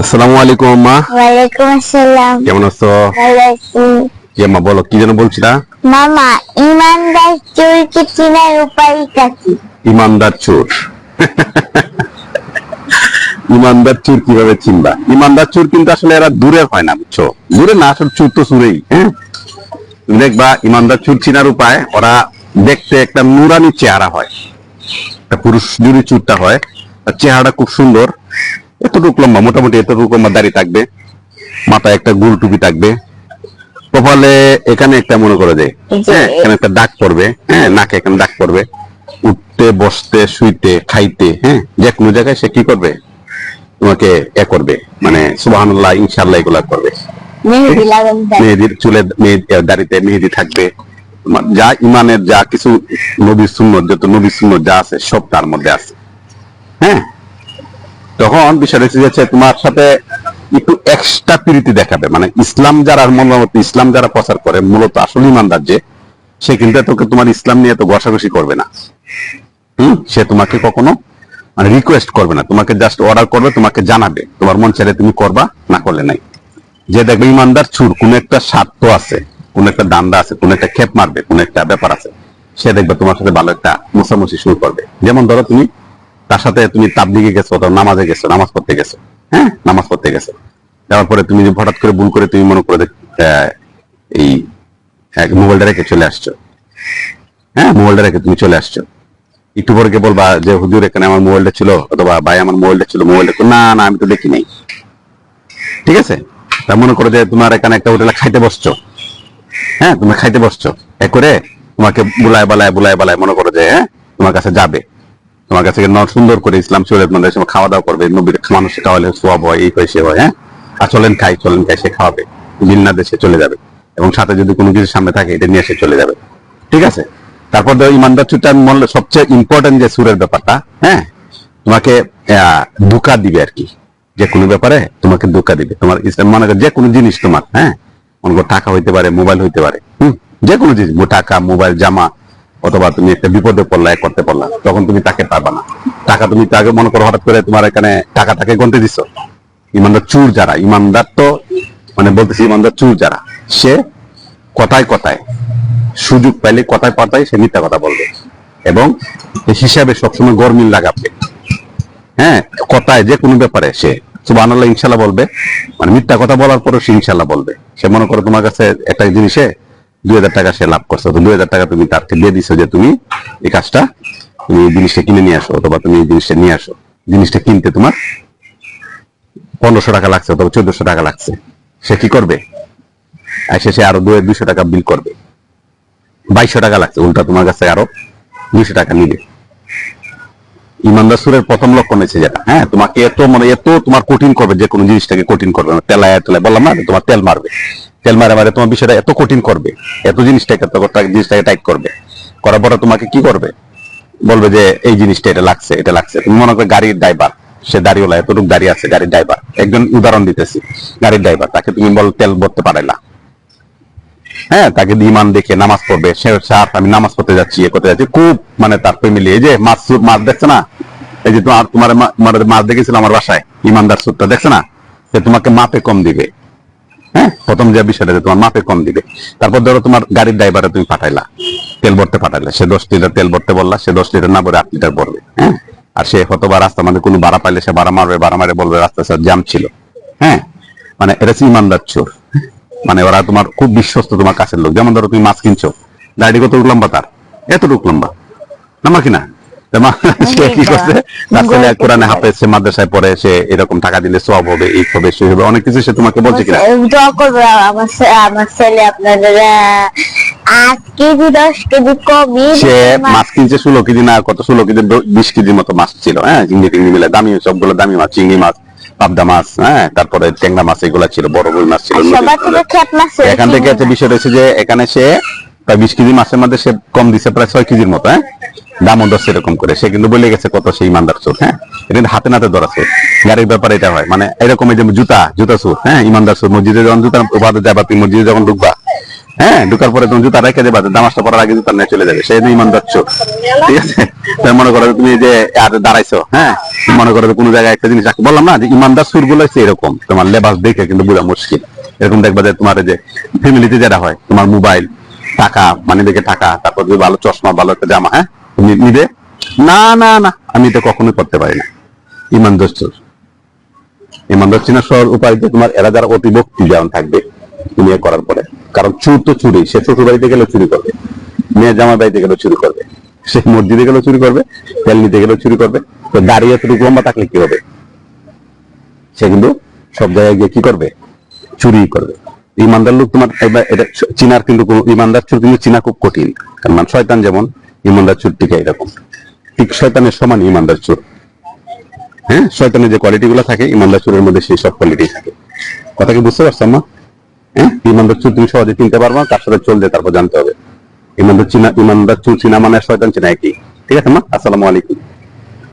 আসসালামু আলাইকুম আম্মা। ওয়ালাইকুম আসসালাম। কেমন আছো? ভালো আছি। কি আম্মা বলো, কি যেন বলছিলা? মামা, ইমানদার চোরকে চেনার উপায়টা কি? ইমানদার চোর। ইমানদার চোর কিভাবে চিনবা? ইমানদার চোর কিন্তু আসলে এরা দূরের হয় না, বুঝছো? দূরে না, আসলে চোর তো চোরেই। হ্যাঁ, তুমি দেখবা ইমানদার চোর চিনার উপায়, ওরা দেখতে একটা নুরানি চেহারা হয়। একটা পুরুষ যদি চোরটা হয়, তার চেহারাটা খুব সুন্দর, এতটুকু লম্বা, মোটামুটি এতটুকু লম্বা দাড়ি থাকবে, মাথায় একটা গোল টুপি থাকবে, কপালে এখানে একটা মনে করে যে হ্যাঁ এখানে একটা দাগ পড়বে, হ্যাঁ নাকে এখানে দাগ পড়বে, উঠতে বসতে শুইতে খাইতে, হ্যাঁ যে কোনো জায়গায় সে কি করবে, তোমাকে এ করবে, মানে সুবহানাল্লাহ ইনশাআল্লাহ এগুলা করবে। মেহেদি লাগান দেয়। মেহেদির চুলে দাড়িতে মেহেদি থাকবে, যা ইমানের যা কিছু নবীর সুন্নত, যত নবীর সুন্নত যা আছে সব তার মধ্যে আছে। হ্যাঁ, তখন বিষয়টা হচ্ছে তোমার সাথে একটু এক্সট্রা প্রীতি দেখাবে, মানে ইসলাম যারা মূলত ইসলাম যারা প্রচার করে, মূলত আসল ইমানদার যে, সে কিন্তু তোকে তোমার ইসলাম নিয়ে তো ঘষাঘষি করবে না। সে তোমাকে কখনো মানে রিকোয়েস্ট করবে না, তোমাকে জাস্ট অর্ডার করবে, তোমাকে জানাবে, তোমার মন চাইলে তুমি করবা, না করলে নাই। যে দেখবে ইমানদার চুর, কোন একটা স্বার্থ আছে, কোন একটা দান্দা আছে, কোন একটা খেপ মারবে, কোন একটা ব্যাপার আছে, সে দেখবে তোমার সাথে ভালো একটা মোছামুছি শুরু করবে। যেমন ধরো তুমি তার সাথে তুমি তাবলিগে গেছো, অথবা নামাজে গেছো, নামাজ পড়তে গেছো, হ্যাঁ নামাজ পড়তে গেছো, যাওয়ার পরে তুমি হঠাৎ করে ভুল করে তুমি মনে করে এই মোবাইলটা রেখে চলে আসছো, হ্যাঁ মোবাইলটা রেখে তুমি চলে আসছো, একটু পরে বলবা যে হুজুর এখানে আমার মোবাইলটা ছিল, অথবা ভাই আমার মোবাইলটা ছিল, মোবাইলটা না না আমি তো দেখি নাই। ঠিক আছে, তা মনে করো যে তোমার এখানে একটা হোটেলে খাইতে বসছো, হ্যাঁ তুমি খাইতে বসছো, এ করে তোমাকে বুলায় বালায় মনে করো যে হ্যাঁ তোমার কাছে যাবে, তোমার কাছে সুন্দর করে ইসলাম শরীয়ত মধ্যে খাওয়া দাওয়া করবে, নবীর মানুষকে খাওয়ালে সোয়াব হয়, এই হয় সে হয়, হ্যাঁ আর চলেন খাই সে খাওয়াবে, বিল না দেশে চলে যাবে, এবং সাথে যদি কোনো কিছু সামনে থাকে এটা নিয়ে সে চলে যাবে। ঠিক আছে, তারপর ধরো ইমানদার চুরটা সবচেয়ে ইম্পর্টেন্ট যে সুরের ব্যাপারটা, হ্যাঁ তোমাকে ধোঁকা দিবে আর কি, যে কোনো ব্যাপারে তোমাকে ধোঁকা দিবে। তোমার ইসলাম মনে করে যে কোনো জিনিস তোমার, হ্যাঁ মনে করো টাকা হইতে পারে, মোবাইল হইতে পারে, যে কোনো জিনিস, টাকা মোবাইল জামা, অথবা তুমি একটা বিপদে পড়লা, করতে পারলা, তখন তুমি তাকে পারবা না। টাকা তুমি তাকে মনে করো হঠাৎ করে তোমার এখানে টাকাটাকে গন্তে দিছ। ইমানদার চুর যারা, ইমানদার তো মানে বলতেছি ইমানদার চুর যারা, সে কথায় কথায় সুযোগ পাইলে কথায় কথায় সে মিথ্যা কথা বলবে, এবং হিসাবে সবসময় গরমিল লাগাবে। হ্যাঁ, কথায় যে কোনো ব্যাপারে সে সুবহানাল্লাহ ইনশাআল্লাহ বলবে, মানে মিথ্যা কথা বলার পরও সে ইনশাআল্লাহ বলবে। সে মনে করো তোমার কাছে একটা জিনিসে 2000 টাকা সে লাভ করছো, তো 2000 টাকা তুমি তাকে দিয়ে দিছো যে তুমি এই কাজটা, তুমি এই জিনিসটা কিনে নিয়ে আসো, অথবা তুমি এই জিনিসটা নিয়ে আসো। জিনিসটা কিনতে তোমার 1500 টাকা লাগছে, অথবা 1400 টাকা লাগছে, সে কি করবে, সে আরো 200 টাকা বিল করবে, 2200 টাকা লাগছে, উল্টা তোমার কাছে আরো 200 টাকা নিবে। ইমানদার সুরের প্রথম লক্ষণ হচ্ছে যেটা, হ্যাঁ তোমাকে এত তোমার কঠিন করবে, যে কোনো জিনিসটাকে কঠিন করবে, তেলায় বললাম না, তোমার তেল মারবে, তেল মারে তোমার বিষয়টা এত কঠিন করবে, এত জিনিসটাকে টাইট করবে, করার পরে তোমাকে কি করবে, বলবে যে এই জিনিসটা এটা লাগছে, এটা লাগছে। তুমি মনে করো গাড়ির ড্রাইভার, সে দাঁড়িয়েলা, এতটুকু দাঁড়িয়ে আছে, গাড়ির ড্রাইভার, একজন উদাহরণ দিতেছি, গাড়ির ড্রাইভার, তাকে তুমি বল তেল ভরতে পারাইলা, হ্যাঁ তাকে ইমান দেখে নামাজ পড়বে, সে আমি নামাজ পড়তে যাচ্ছি, এ করতে যাচ্ছি, খুব মানে তার ফ্যামিলি, এই যে মাছ দেখছে না, এই যে তোমার মাছ দেখেছিল আমার বাসায়, ইমানদার সুরটা দেখছে না, সে তোমাকে মাপে কম দিবে। হ্যাঁ, প্রথম যে বিষয়টা তোমার মাপে কম দিবে। তারপর ধরো তোমার গাড়ির ড্রাইভারে তুমি পাঠাইলা, তেল ভরতে পাঠাইলা, সে 10 লিটার তেল ভরতে বললা, সে 10 লিটার না ভরে 8 লিটার ভরবে। হ্যাঁ, আর সে হয়তোবা রাস্তার মধ্যে কোনো ভাড়া পাইলে সে ভাড়া মারে বলবে রাস্তায় জ্যাম ছিল। হ্যাঁ, মানে এটা হচ্ছে ইমানদার চোর, মানে ওরা তোমার খুব বিশ্বস্ত, তোমার কাছের লোক। যেমন ধরো তুমি মাছ কিনছো, গাড়ি কতটুকু লম্বা, তার এতটুকু লম্বা, নাম্বার কিনা, সে কি করছে, তার ছেলে কোরআনে হাফেজ, সে মাদ্রাসায় পড়ে, সে এরকম টাকা দিলে সওয়াব হবে, এই হবে সেই হবে, অনেক কিছু সে তোমাকে বলছে কিনা। দোয়া করবে আমার ছেলে আপনাদের 8 কেজি 10 কেজি কমই। সে মাছ কিনছে 16 কেজি না কত, 16 কেজি 20 কেজির মতো মাছ ছিল, হ্যাঁ চিংড়ি টিংড়ি মিলে দামি, সবগুলো দামি মাছ, চিংড়ি মাছ, পাবদা মাছ, হ্যাঁ তারপরে ট্যাংরা মাছ, এগুলা ছিল, বড় বড় মাছ ছিল। এখান থেকে একটা বিষয় রয়েছে যে এখানে সে প্রায় 20 কেজি মাছের মধ্যে সে কম দিছে প্রায় 6 কেজির মতো, হ্যাঁ দামও দশ এরকম করে, সে কিন্তু বলে গেছে কত, সেই ইমানদার চোর। হ্যাঁ, এটা হাতে নাতে ধরা চোর। গাড়ির ব্যাপারে এটা হয়, মানে এরকম এই যে জুতা চোর, হ্যাঁ ইমানদার চোর। মসজিদে যখন জুতা উপাদে যাবা, তুমি মসজিদে যখন ঢুকবা, হ্যাঁ, ঢুকার পরে তুমি জুতা রেখে দেবা, নামাজটা পড়ার আগে জুতা নিয়ে চলে যাবে, সেই ইমানদার চোর। ঠিক আছে, তাই মনে করো তুমি যে আর দাঁড়াইছো, হ্যাঁ, মনে করো কোনো জায়গায় একটা জিনিস বললাম না যে ইমানদার চোর গুলো হচ্ছে এরকম, তোমার লেবাস দেখে কিন্তু বোঝা মুশকিল। এরকম দেখবা যে তোমার যে ফ্যামিলিতে যেটা হয়, তোমার মোবাইল, টাকা, মানে দেখে টাকা, তারপর যে ভালো চশমা, ভালো একটা জামা, হ্যাঁ, তুমি নিবে না, না না আমি এটা কখনোই করতে পারি না। ইমানদার চোর। ইমানদার চিনা সর উপায় যে তোমার এরা যারা অতি ভক্তি যেমন থাকবে তুমি করার পরে, কারণ চুর তো চুরি, সে শ্বশুর বাড়িতে গেলেও চুরি করবে, মেয়ের জামাই বাড়িতে গেলেও চুরি করবে, সে মসজিদে গেলেও চুরি করবে, তেল নিতে গেলেও চুরি করবে। তো গাড়ি এতটুকু লম্বা থাকলে কি হবে, সে কিন্তু সব জায়গায় গিয়ে কি করবে, চুরি করবে। ইমানদার লোক তোমার এটা চিনার কিন্তু কোনো, ইমানদার চোর কিন্তু চিনা খুব কঠিন, কারণ শয়তান যেমন ইমানদার চোর ঠিক এরকম, ঠিক শয়তানের সমান ইমানদার চোর। হ্যাঁ, শয়তানের যে কোয়ালিটি গুলো থাকে ইমানদার চোরের মধ্যে সেই সব কোয়ালিটি থাকে। কথা কি বুঝতে পারছো মা? হ্যাঁ, ইমানদার চোর তুমি সহজে চিনতে পারবা, তার সাথে চলবে, তারপর জানতে হবে। ইমানদার চোর চিনা মানে শয়তান চিনা একই। ঠিক আছে মা, আসসালামু আলাইকুম।